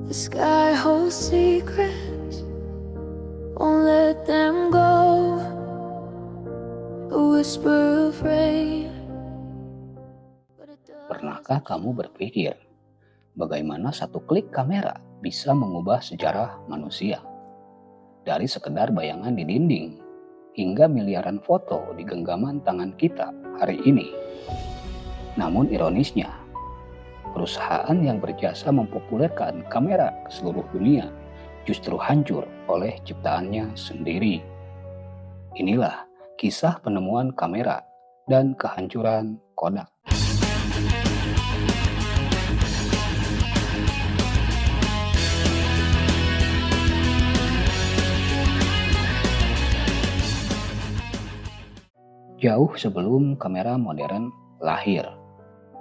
The sky holds secrets, won't let them go. A whisper of rain, but it Pernahkah doesn't kamu berpikir bagaimana satu klik kamera bisa mengubah sejarah manusia? Dari sekedar bayangan di dinding hingga miliaran foto di genggaman tangan kita hari ini. Namun ironisnya, perusahaan yang berjasa mempopulerkan kamera ke seluruh dunia justru hancur oleh ciptaannya sendiri. Inilah kisah penemuan kamera dan kehancuran Kodak. Jauh sebelum kamera modern lahir,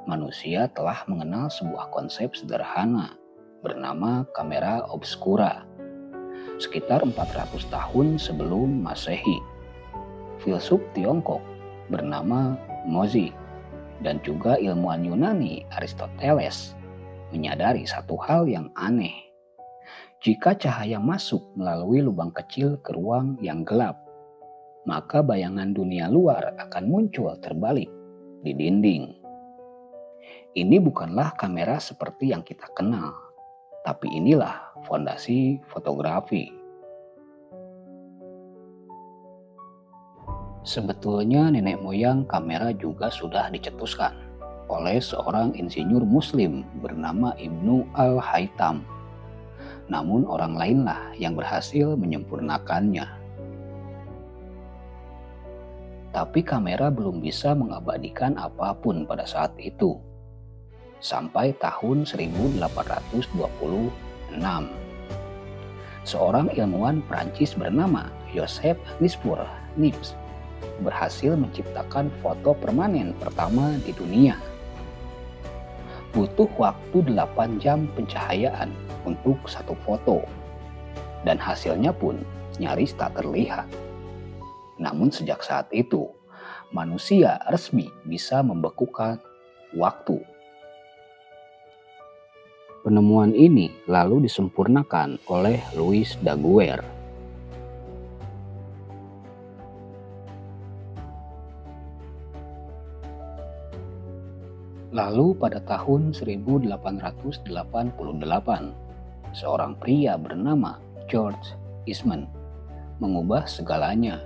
manusia telah mengenal sebuah konsep sederhana bernama kamera obscura. Sekitar 400 tahun sebelum Masehi, filsuf Tiongkok bernama Mozi dan juga ilmuwan Yunani Aristoteles menyadari satu hal yang aneh. Jika cahaya masuk melalui lubang kecil ke ruang yang gelap, maka bayangan dunia luar akan muncul terbalik di dinding. Ini bukanlah kamera seperti yang kita kenal, tapi inilah fondasi fotografi. Sebetulnya nenek moyang kamera juga sudah dicetuskan oleh seorang insinyur muslim bernama Ibnu Al-Haytham. Namun orang lainlah yang berhasil menyempurnakannya. Tapi kamera belum bisa mengabadikan apapun pada saat itu. Sampai tahun 1826. Seorang ilmuwan Prancis bernama Joseph Niepce berhasil menciptakan foto permanen pertama di dunia. Butuh waktu 8 jam pencahayaan untuk satu foto, dan hasilnya pun nyaris tak terlihat. Namun sejak saat itu, manusia resmi bisa membekukan waktu. Penemuan ini lalu disempurnakan oleh Louis Daguerre. Lalu pada tahun 1888, seorang pria bernama George Eastman mengubah segalanya.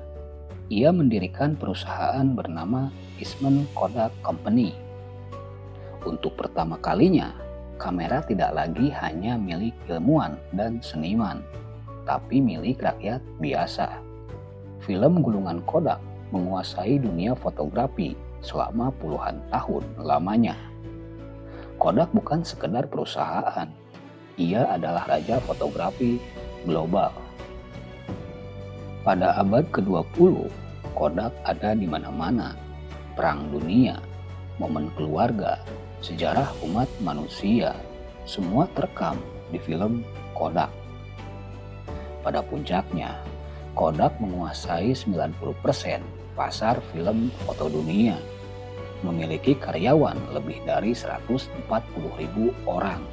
Ia mendirikan perusahaan bernama Eastman Kodak Company. Untuk pertama kalinya, kamera tidak lagi hanya milik ilmuwan dan seniman, tapi milik rakyat biasa. Film gulungan Kodak menguasai dunia fotografi selama puluhan tahun lamanya. Kodak bukan sekedar perusahaan, ia adalah raja fotografi global. Pada abad ke-20, Kodak ada di mana-mana. Perang dunia, momen keluarga, sejarah umat manusia, semua terekam di film Kodak. Pada puncaknya, Kodak menguasai 90% pasar film foto dunia, memiliki karyawan lebih dari 140.000 orang,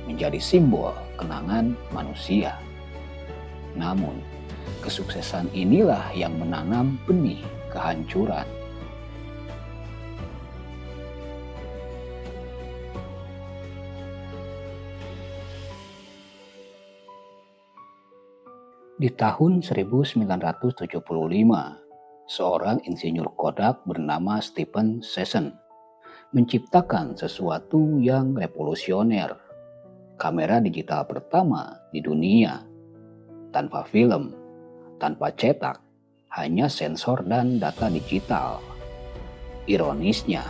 menjadi simbol kenangan manusia. Namun, kesuksesan inilah yang menanam benih kehancuran. Di tahun 1975, seorang insinyur Kodak bernama Stephen Sesson menciptakan sesuatu yang revolusioner. Kamera digital pertama di dunia, tanpa film, tanpa cetak, hanya sensor dan data digital. Ironisnya,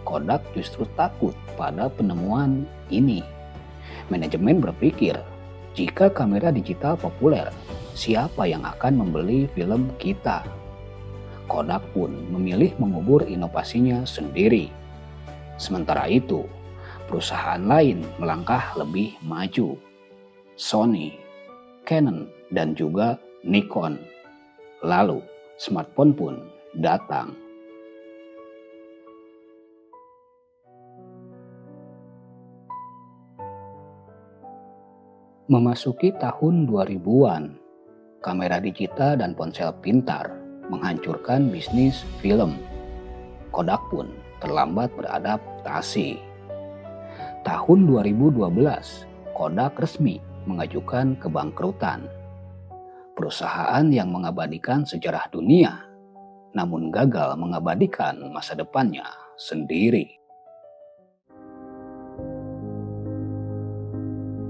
Kodak justru takut pada penemuan ini. Manajemen berpikir, jika kamera digital populer, siapa yang akan membeli film kita? Kodak pun memilih mengubur inovasinya sendiri. Sementara itu, perusahaan lain melangkah lebih maju. Sony, Canon, dan juga Nikon. Lalu, smartphone pun datang. Memasuki tahun 2000-an, kamera digital dan ponsel pintar menghancurkan bisnis film. Kodak pun terlambat beradaptasi. Tahun 2012, Kodak resmi mengajukan kebangkrutan. Perusahaan yang mengabadikan sejarah dunia, namun gagal mengabadikan masa depannya sendiri.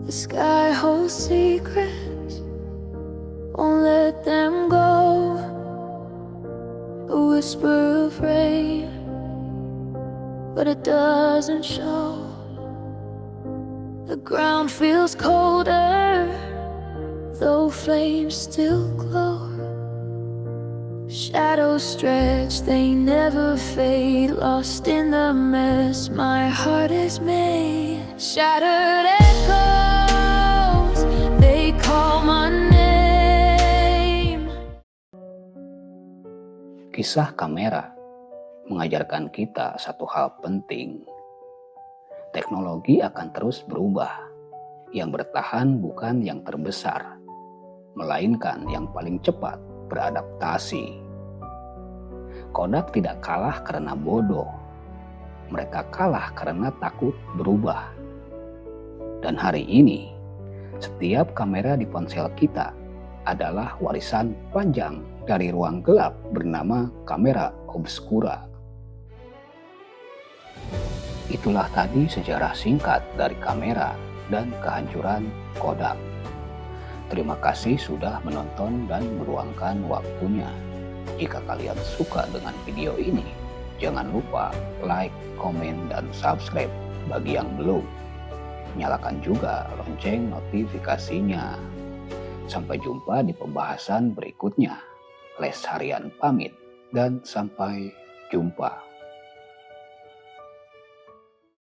The sky holds secrets, won't let them go. A whisper of rain, but it doesn't show. The ground feels colder, though flames still glow. Shadows stretch, they never fade, lost in the mess my heart is made. Shattered echoes, they call my name. Kisah kamera mengajarkan kita satu hal penting. Teknologi akan terus berubah. Yang bertahan bukan yang terbesar, melainkan yang paling cepat beradaptasi. Kodak tidak kalah karena bodoh. Mereka kalah karena takut berubah. Dan hari ini, setiap kamera di ponsel kita adalah warisan panjang dari ruang gelap bernama kamera obscura. Itulah tadi sejarah singkat dari kamera dan kehancuran Kodak. Terima kasih sudah menonton dan meluangkan waktunya. Jika kalian suka dengan video ini, jangan lupa like, komen, dan subscribe bagi yang belum. Nyalakan juga lonceng notifikasinya. Sampai jumpa di pembahasan berikutnya. Les Harian pamit dan sampai jumpa.